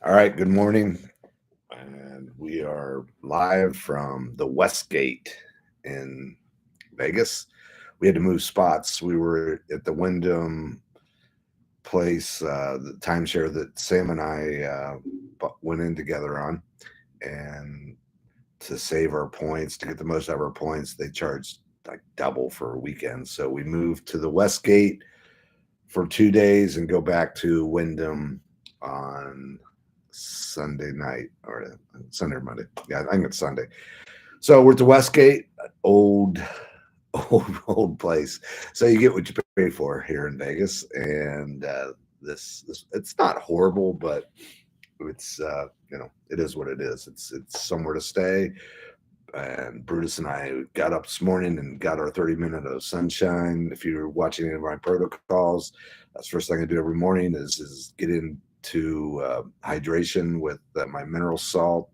All right, good morning. And we are live from the Westgate in Vegas. We had to move spots. We were at the Wyndham place, the timeshare that Sam and I went in together on. And to save our points, to get the most out of our points, they charged like double for a weekend. So we moved to the Westgate for 2 days and go back to Wyndham on Sunday night or Sunday or Monday. Yeah, I think it's Sunday. So we're at the Westgate, old, old place. So you get what you pay for here in Vegas, and this it's not horrible, but it's it is what it is. It's somewhere to stay. And Brutus and I got up this morning and got our 30 minute of sunshine. If you're watching any of my protocols, that's the first thing I do every morning is get into hydration with my mineral salt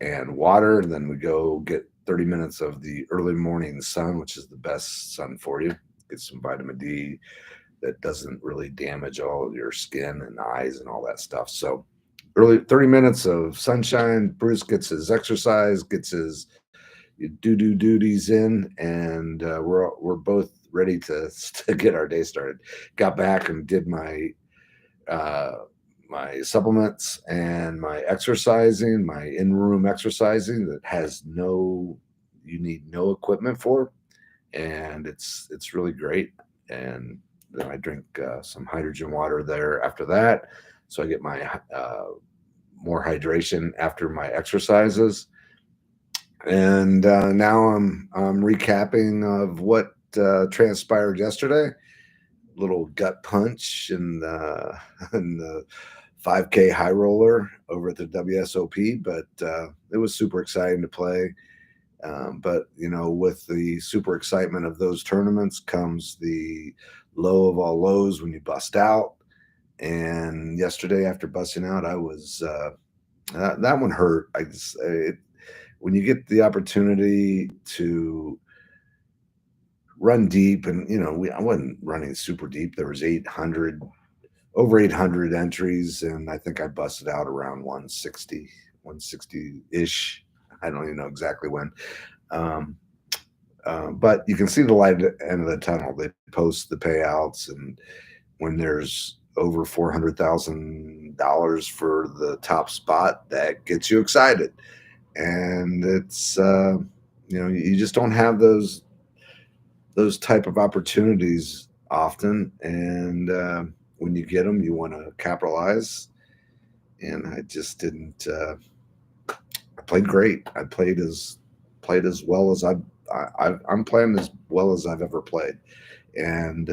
and water. And then we go get 30 minutes of the early morning sun, which is the best sun for you. Get some vitamin D that doesn't really damage all of your skin and eyes and all that stuff. So early 30 minutes of sunshine. Bruce gets his exercise, gets his do duties in, and we're both ready to get our day started. Got back and did uh, my supplements and my exercising, my in room exercising that has no you need no equipment for, and it's really great. And then I drink some hydrogen water there after that, so I get my more hydration after my exercises. And now I'm recapping of what transpired yesterday. Little gut punch and and the 5K high roller over at the WSOP, but it was super exciting to play. But with the super excitement of those tournaments comes the low of all lows when you bust out. And yesterday, after busting out, I was that one hurt. When you get the opportunity to run deep, and I wasn't running super deep. There was 800 over 800 entries, and I think I busted out around 160 ish. I don't even know exactly when. Um, but you can see the light at the end of the tunnel. They post the payouts, and when there's over $400,000 for the top spot, that gets you excited. And it's you just don't have those type of opportunities often, and when you get them, you want to capitalize. And I just didn't. I played great. I played as well as I'm playing as well as I've ever played. And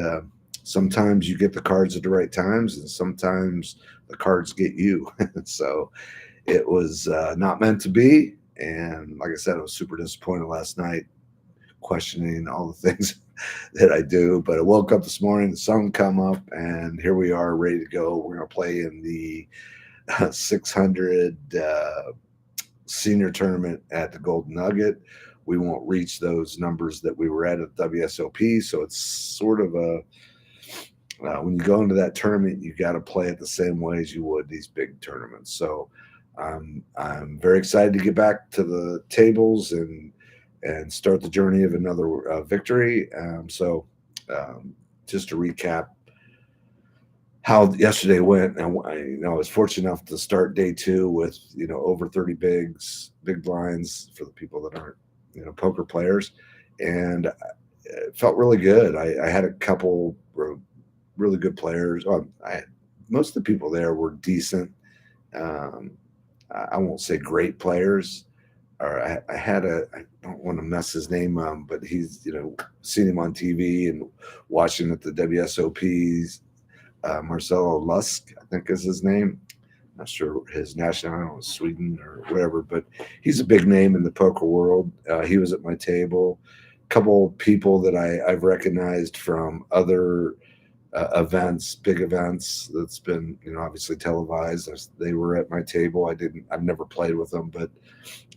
sometimes you get the cards at the right times, and sometimes the cards get you. So it was not meant to be. And like I said, I was super disappointed last night, questioning all the things that I do. But I woke up this morning, the sun come up, and here we are, ready to go. We're going to play in the 600 senior tournament at the Golden Nugget. We won't reach those numbers that we were at WSOP, so it's sort of a when you go into that tournament, you got to play it the same way as you would these big tournaments. So I'm very excited to get back to the tables and start the journey of another victory. Um, just to recap how yesterday went, and I was fortunate enough to start day two with over 30 big blinds for the people that aren't poker players, and it felt really good. I had a couple really good players. Most of the people there were decent. Um, I won't say great players. Or I had I don't want to mess his name up, but he's seen him on TV and watching at the WSOPs. Marcelo Lusk, I think is his name. Not sure his nationality was Sweden or whatever, but he's a big name in the poker world. He was at my table. A couple people that I've recognized from other events, big events that's been obviously televised. They were at my table. I've never played with them, but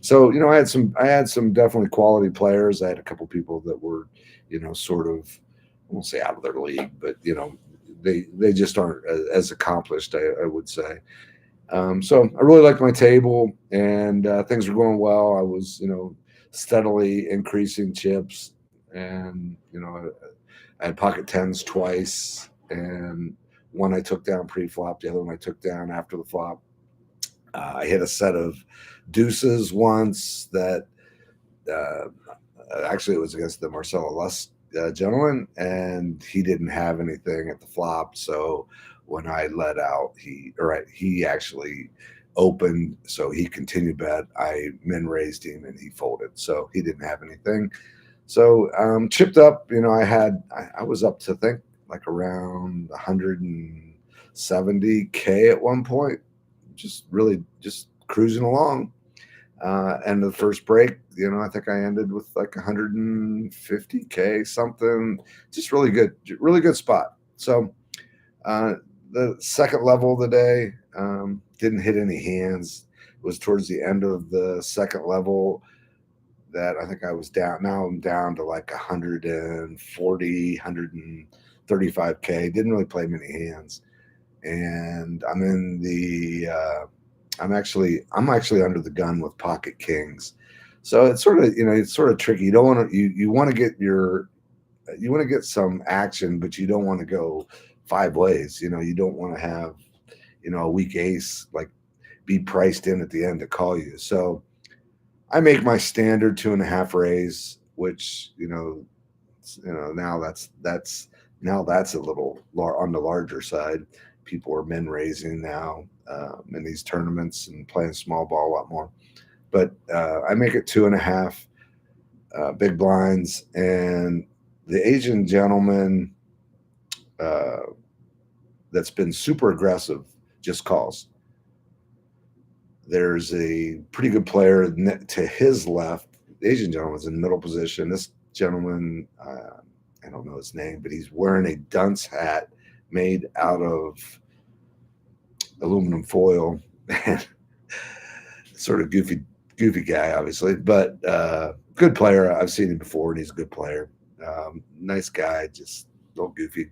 so I had some definitely quality players. I had a couple people that were sort of, I won't say out of their league, but they just aren't as accomplished, I would say. So I really liked my table, and things were going well. I was, steadily increasing chips, and I had pocket tens twice, and one I took down pre-flop, the other one I took down after the flop. I hit a set of deuces once that uh, actually it was against the Marcelo Lust gentleman, and he didn't have anything at the flop. So when I let out, he actually opened, so he continued bet. I min raised him, and he folded, so he didn't have anything. So chipped up. I was up to think like around 170K at one point, just really just cruising along. And the first break, I think I ended with like 150K something, just really good spot. So uh, the second level of the day, didn't hit any hands. It was towards the end of the second level that I think I was down. Now I'm down to like 140, 135K. Didn't really play many hands, and I'm actually under the gun with pocket kings. So it's sort of tricky. You don't want to you want to get some action, but you don't want to go five ways. You don't want to have a weak ace like be priced in at the end to call you. So I make my standard 2.5 raise, which now that's a little on the larger side. People are min raising now in these tournaments and playing small ball a lot more. But I make it 2.5 big blinds, and the Asian gentleman uh, that's been super aggressive just calls. There's a pretty good player to his left. The Asian gentleman's in middle position. This gentleman, I don't know his name, but he's wearing a dunce hat made out of aluminum foil, and sort of goofy guy, obviously, but good player. I've seen him before, and he's a good player. Nice guy, just a little goofy.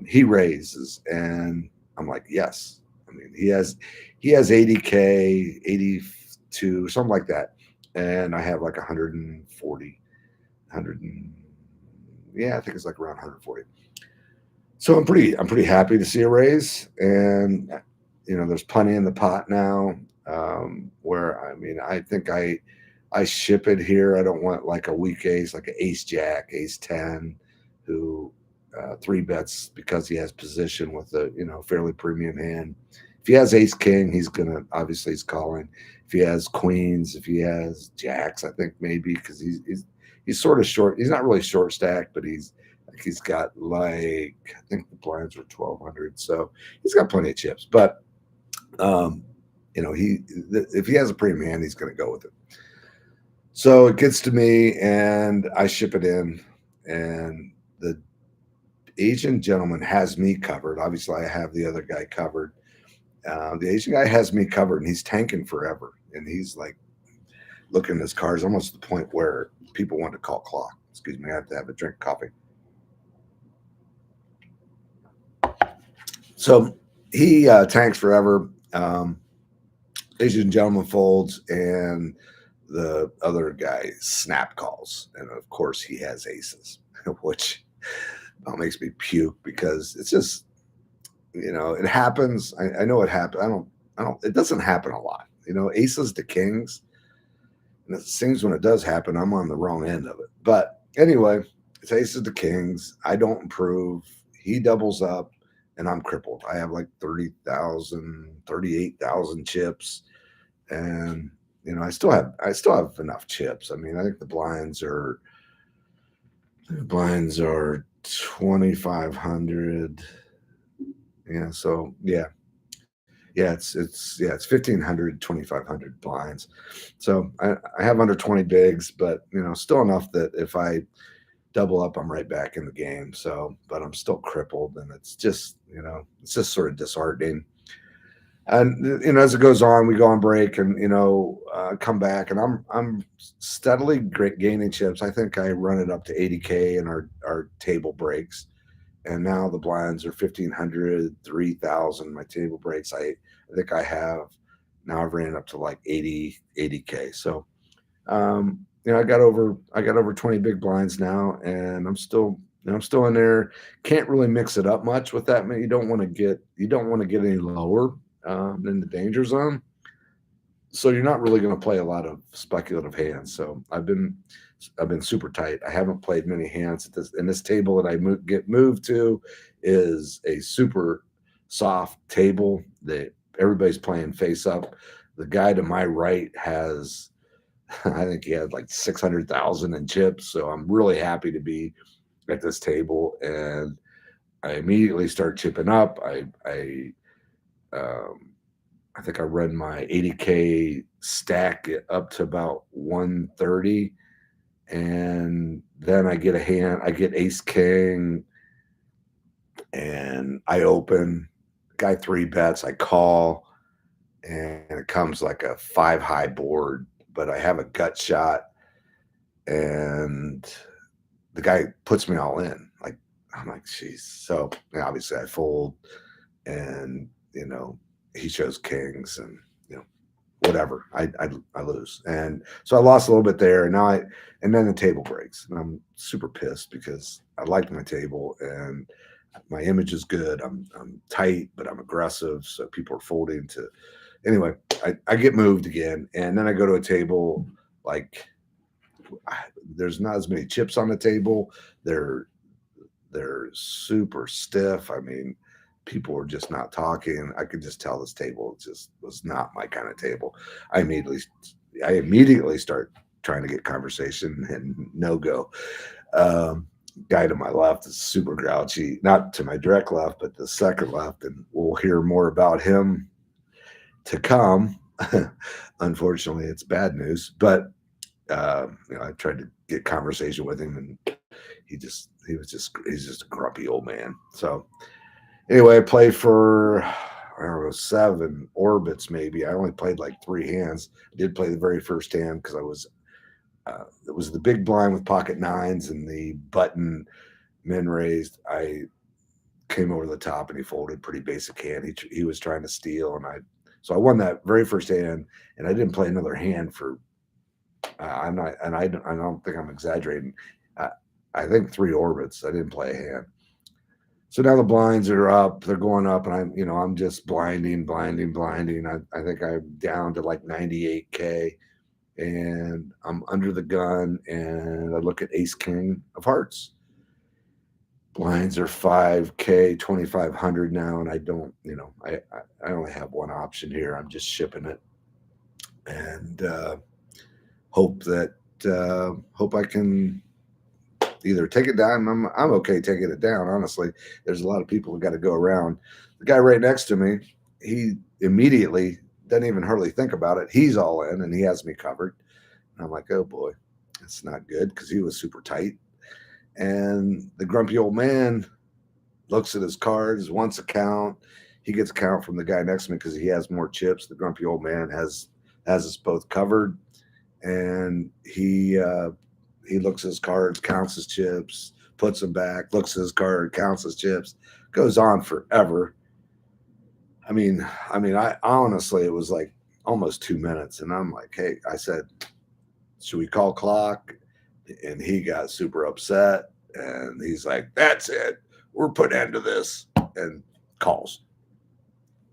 He raises, and I'm like, yes. I mean, he has 80K, 82, something like that, and I have like 140, 100, yeah, I think it's like around 140. So I'm pretty happy to see a raise, and there's plenty in the pot now. Where I mean, I think I ship it here. I don't want like a weak ace, like an ace jack, ace 10, who three bets because he has position with a fairly premium hand. If he has ace king, he's calling. If he has queens, if he has jacks, I think maybe because he's sort of short. He's not really short stack, but he's got like I think the blinds were 1,200, so he's got plenty of chips. But um, if he has a premium hand, he's going to go with it. So it gets to me, and I ship it in, and the Asian gentleman has me covered. Obviously, I have the other guy covered. The Asian guy has me covered, and he's tanking forever, and he's like looking at his cards almost to the point where people want to call clock. Excuse me, I have to have a drink of coffee. So he tanks forever. Asian gentleman folds, and the other guy snap calls, and of course he has aces, which makes me puke because it's just it happens. I know it happens. I don't. It doesn't happen a lot. Aces to kings, and it seems when it does happen, I'm on the wrong end of it. But anyway, it's aces to kings. I don't improve. He doubles up, and I'm crippled. I have like 30,000, 38,000 chips, and I still have enough chips. I mean, I think the blinds are 2,500. Yeah, so it's 1,500, 2,500 blinds. So I have under 20 bigs, but still enough that if I double up, I'm right back in the game. So, but I'm still crippled, and it's just sort of disheartening. And as it goes on, we go on break, and come back, and I'm steadily gaining chips. I think I run it up to 80K in our table breaks, and now the blinds are 1,500, 3,000. My table breaks, I think I have now I've ran up to like 80K. So I got over 20 big blinds now, and I'm still in there. Can't really mix it up much with that. You don't want to get any lower in the danger zone. So you're not really going to play a lot of speculative hands. So I've been super tight. I haven't played many hands at this, and this table that I get moved to is a super soft table that everybody's playing face up. The guy to my right has, I think he had like 600,000 in chips. So I'm really happy to be at this table, and I immediately start chipping up. Um, I think I run my 80K stack up to about 130, and then I get a hand. I get Ace King, and I open. Guy three bets. I call, and it comes like a five high board, but I have a gut shot, and the guy puts me all in. Like I'm like, jeez. So obviously I fold, and he shows kings, and whatever. I lose, and so I lost a little bit there, and and then the table breaks, and I'm super pissed because I liked my table and my image is good. I'm tight, but I'm aggressive, so people are folding to. Anyway, I get moved again, and then I go to a table like there's not as many chips on the table. They're they're super stiff. I mean, people were just not talking. I could just tell this table just was not my kind of table. I immediately I immediately start trying to get conversation and no go. Guy to my left is super grouchy, not to my direct left, but the second left, and we'll hear more about him to come. Unfortunately, it's bad news, but I tried to get conversation with him, and he's just a grumpy old man. So anyway, I played for I don't know 7 orbits maybe. I only played like 3 hands. I did play the very first hand because it was the big blind with pocket nines and the button min raised. I came over the top and he folded pretty basic hand. He was trying to steal, and I won that very first hand, and I didn't play another hand for I'm not, and I don't think I'm exaggerating. I, I think 3 orbits. I didn't play a hand. So now the blinds are up. They're going up, and I'm just blinding, blinding, blinding. I think I'm down to like 98K, and I'm under the gun, and I look at Ace King of Hearts. Blinds are 5K, 2,500 now, and I don't, I only have one option here. I'm just shipping it, and hope I can either take it down. I'm okay taking it down. Honestly, there's a lot of people who got to go around. The guy right next to me, he immediately doesn't even hardly think about it. He's all in, and he has me covered. And I'm like, oh boy, that's not good because he was super tight. And the grumpy old man looks at his cards, wants a count. He gets a count from the guy next to me because he has more chips. The grumpy old man has us both covered, and he looks at his cards, counts his chips, puts them back, looks at his card, counts his chips, goes on forever. I honestly, it was like almost 2 minutes, and I'm like, hey, I said, should we call clock? And he got super upset, and he's like, that's it, we're putting end to this, and calls,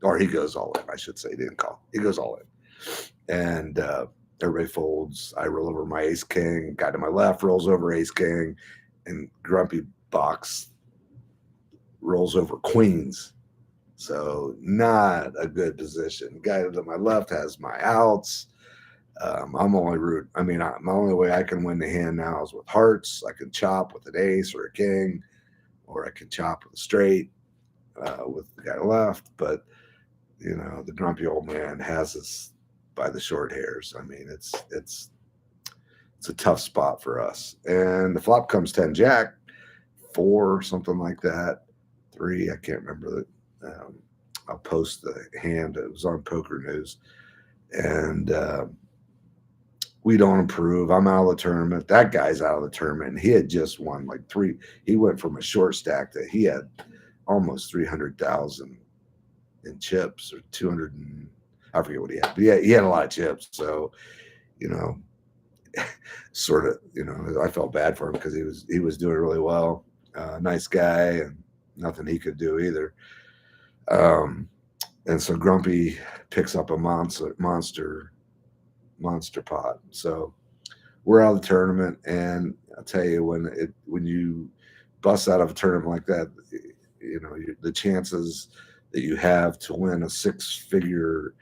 or he goes all in. I should say, he didn't call. He goes all in, and everybody folds. I roll over my Ace King. Guy to my left rolls over Ace King, and Grumpy Box rolls over Queens. So not a good position. Guy to my left has my outs. I'm only root. My only way I can win the hand now is with hearts. I can chop with an ace or a king, or I can chop with a straight with the guy left. But the grumpy old man has us by the short hairs. It's a tough spot for us. And the flop comes 10 jack, 4, something like that. 3, I can't remember that. I'll post the hand. It was on Poker News. And We don't improve. I'm out of the tournament. That guy's out of the tournament. And he had just won like three. He went from a short stack that he had almost 300,000 in chips or 200 and I forget what he had. But yeah, he had a lot of chips. So, you know, sort of, I felt bad for him because he was doing really well. Nice guy and nothing he could do either. And so Grumpy picks up a monster pot. So we're out of the tournament, and I'll tell you, when you bust out of a tournament like that, the chances that you have to win a six-figure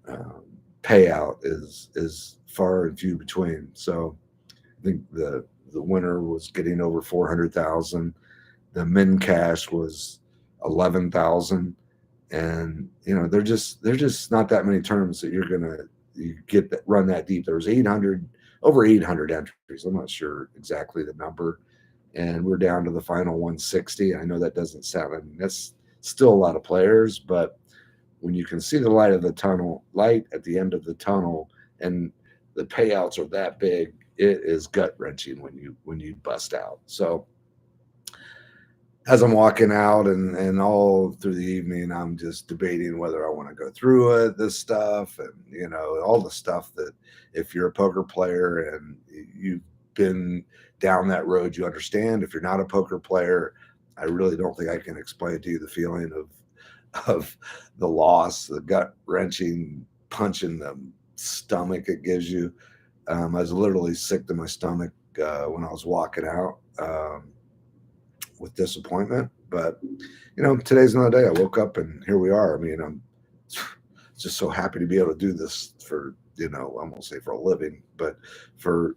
um, payout is far and few between. So I think the winner was getting over 400,000. The min cash was 11,000, and they're just not that many tournaments that you get that run that deep. There was over 800 entries. I'm not sure exactly the number, and we're down to the final 160. I know that doesn't sound. I mean, that's still a lot of players, but when you can see the light at the end of the tunnel, and the payouts are that big, it is gut wrenching when you bust out. So as I'm walking out and all through the evening, I'm just debating whether I want to go through this stuff, and all the stuff that if you're a poker player and you've been down that road, you understand. If you're not a poker player, I really don't think I can explain to you the feeling of the loss, the gut wrenching punch in the stomach it gives you. I was literally sick to my stomach when I was walking out. With disappointment, but today's another day. I woke up and here we are. I mean, I'm just so happy to be able to do this for I won't say for a living, but for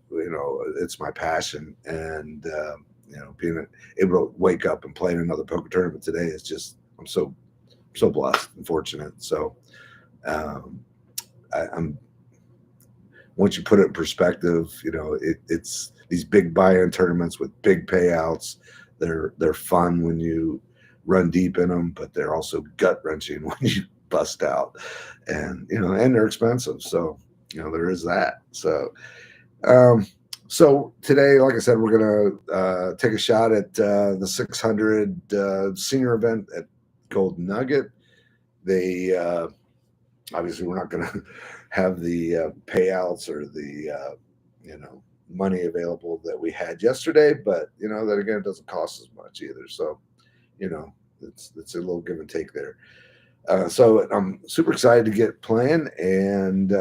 it's my passion, and being able to wake up and play in another poker tournament today is just I'm so blessed and fortunate. So um, I'm once you put it in perspective, it's these big buy-in tournaments with big payouts. They're fun when you run deep in them, but they're also gut wrenching when you bust out, and and they're expensive. So there is that. Um, so today, like I said, we're gonna take a shot at the 600 senior event at Golden Nugget. They obviously we're not gonna have the payouts or the money available that we had yesterday, but that again doesn't cost as much either. So it's a little give and take there. So I'm super excited to get playing, and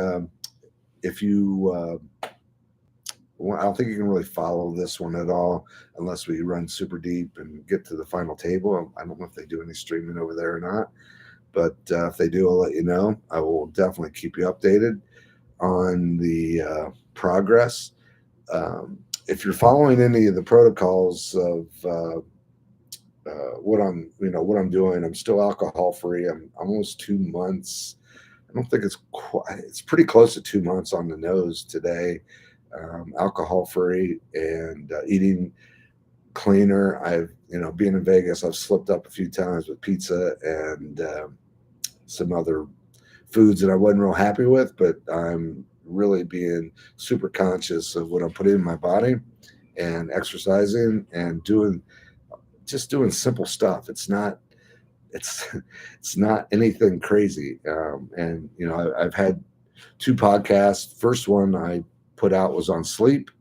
if you I don't think you can really follow this one at all unless we run super deep and get to the final table. I don't know if they do any streaming over there or not, but if they do, I'll let you know. I will definitely keep you updated on the progress. If you're following any of the protocols of what I'm doing, I'm still alcohol free. I'm almost 2 months. I don't think it's pretty close to 2 months on the nose today. Alcohol free and eating cleaner. I've being in Vegas, I've slipped up a few times with pizza and some other foods that I wasn't real happy with, but I'm really being super conscious of what I'm putting in my body and exercising and doing simple stuff. It's it's not anything crazy. And I've had 2 podcasts. First one I put out was on sleep.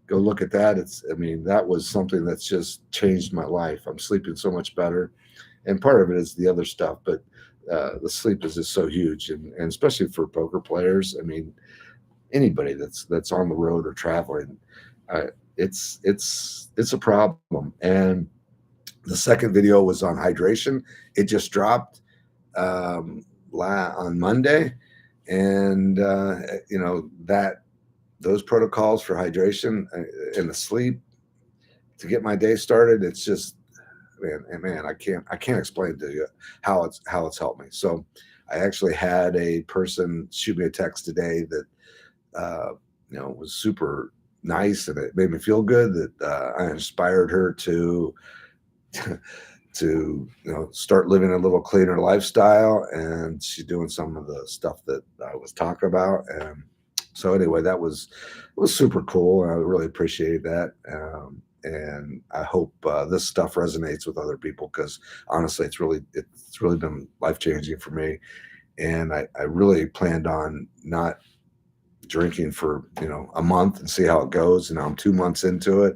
Go look at that. That was something that's just changed my life. I'm sleeping so much better, and part of it is the other stuff, but the sleep is just so huge, and especially for poker players. Anybody that's on the road or traveling, it's a problem. And the second video was on hydration. It just dropped on Monday, and that those protocols for hydration and the sleep to get my day started. It's just man, I can't explain to you how it's helped me. So I actually had a person shoot me a text today that was super nice, and it made me feel good that I inspired her to start living a little cleaner lifestyle, and she's doing some of the stuff that I was talking about, and So anyway, that was super cool. I really appreciate that. And I hope this stuff resonates with other people because honestly, it's really been life changing for me. And I really planned on not drinking for a month and see how it goes. And now I'm 2 months into it.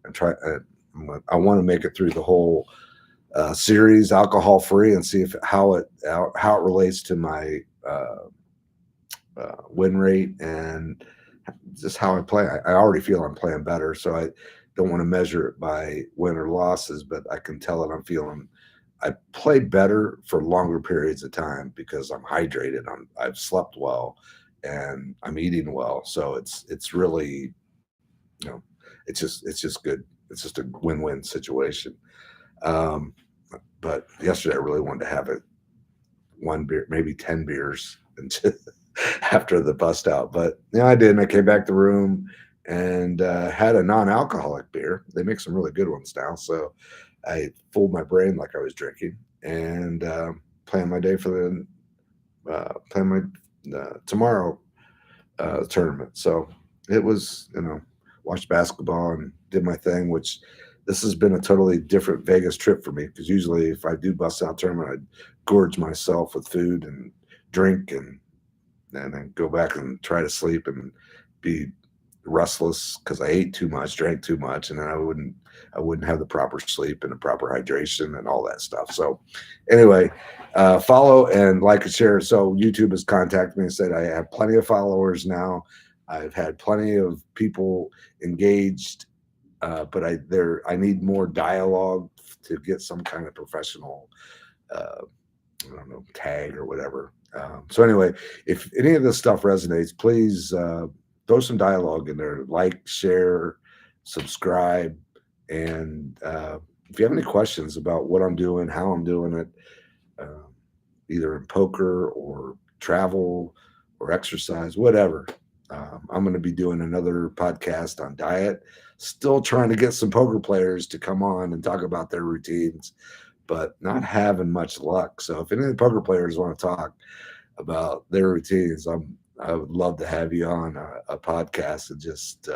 I'm trying. I want to make it through the whole series alcohol free and see if how it relates to my win rate and just how I play. I already feel I'm playing better, so I don't want to measure it by win or losses, but I can tell that I'm feeling I play better for longer periods of time because I'm hydrated. I've slept well, and I'm eating well. So it's really you know it's just good. It's just a win-win situation. Um, but yesterday I really wanted to have it one beer, maybe 10 beers and after the bust out. But I didn't. I came back to the room and had a non-alcoholic beer. They make some really good ones now. So I fooled my brain like I was drinking and plan my day for plan my tomorrow tournament. So it was, watched basketball and did my thing, which this has been a totally different Vegas trip for me because usually if I do bust out tournament, I'd gorge myself with food and drink and then go back and try to sleep and be restless because I ate too much, drank too much, and then I wouldn't have the proper sleep and the proper hydration and all that stuff. So anyway, follow and like and share. So YouTube has contacted me and said I have plenty of followers now. I've had plenty of people engaged, but I need more dialogue to get some kind of professional uh, I don't know, tag or whatever. So anyway, if any of this stuff resonates, please throw some dialogue in there. Like, share, subscribe, and if you have any questions about what I'm doing, how I'm doing it, uh, either in poker or travel or exercise, whatever. I'm going to be doing another podcast on diet. Still trying to get some poker players to come on and talk about their routines, but not having much luck. So if any of the poker players want to talk about their routines, I would love to have you on a podcast and just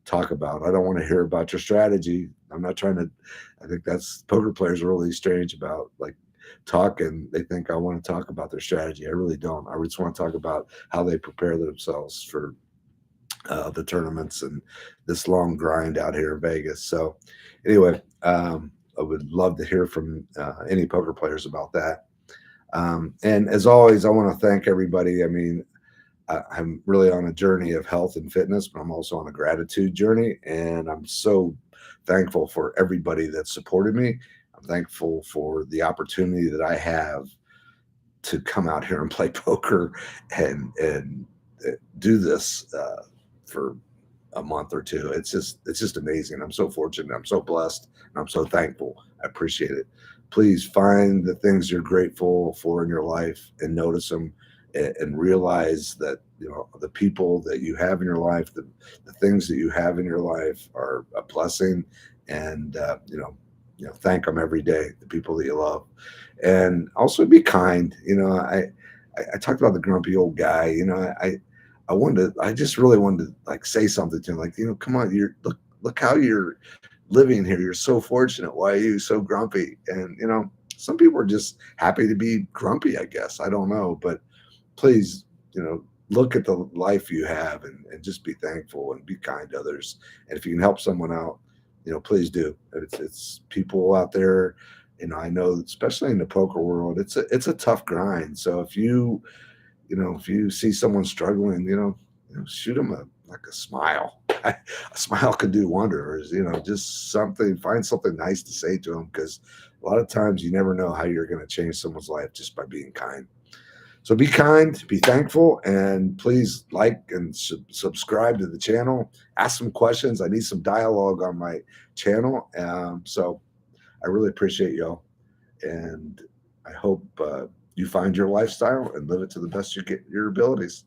talk about. I don't want to hear about your strategy. I'm not trying to. I think that's poker players are really strange about like talking. They think I want to talk about their strategy. I really don't. I just want to talk about how they prepare themselves for the tournaments and this long grind out here in Vegas. So, anyway, I would love to hear from any poker players about that. And as always, I want to thank everybody. I mean, I'm really on a journey of health and fitness, but I'm also on a gratitude journey. And I'm so thankful for everybody that supported me. I'm thankful for the opportunity that I have to come out here and play poker and do this for a month or two. It's just amazing. I'm so fortunate. I'm so blessed, and I'm so thankful. I appreciate it. Please find the things you're grateful for in your life and notice them and realize that the people that you have in your life, the things that you have in your life are a blessing, and thank them every day. The people that you love, and also be kind. I talked about the grumpy old guy. I just really wanted to like say something to him, like, come on, look how you're living here. You're so fortunate. Why are you so grumpy? And some people are just happy to be grumpy, I guess. I don't know, but please, look at the life you have and just be thankful and be kind to others. And if you can help someone out, please do. It's people out there. I know, especially in the poker world, it's a tough grind. So if you see someone struggling, shoot them like a smile. A smile could do wonders. Just find something nice to say to them because a lot of times you never know how you're going to change someone's life just by being kind. So be kind, be thankful, and please like and subscribe to the channel. Ask some questions. I need some dialogue on my channel. So I really appreciate y'all, and I hope you find your lifestyle and live it to the best of your abilities.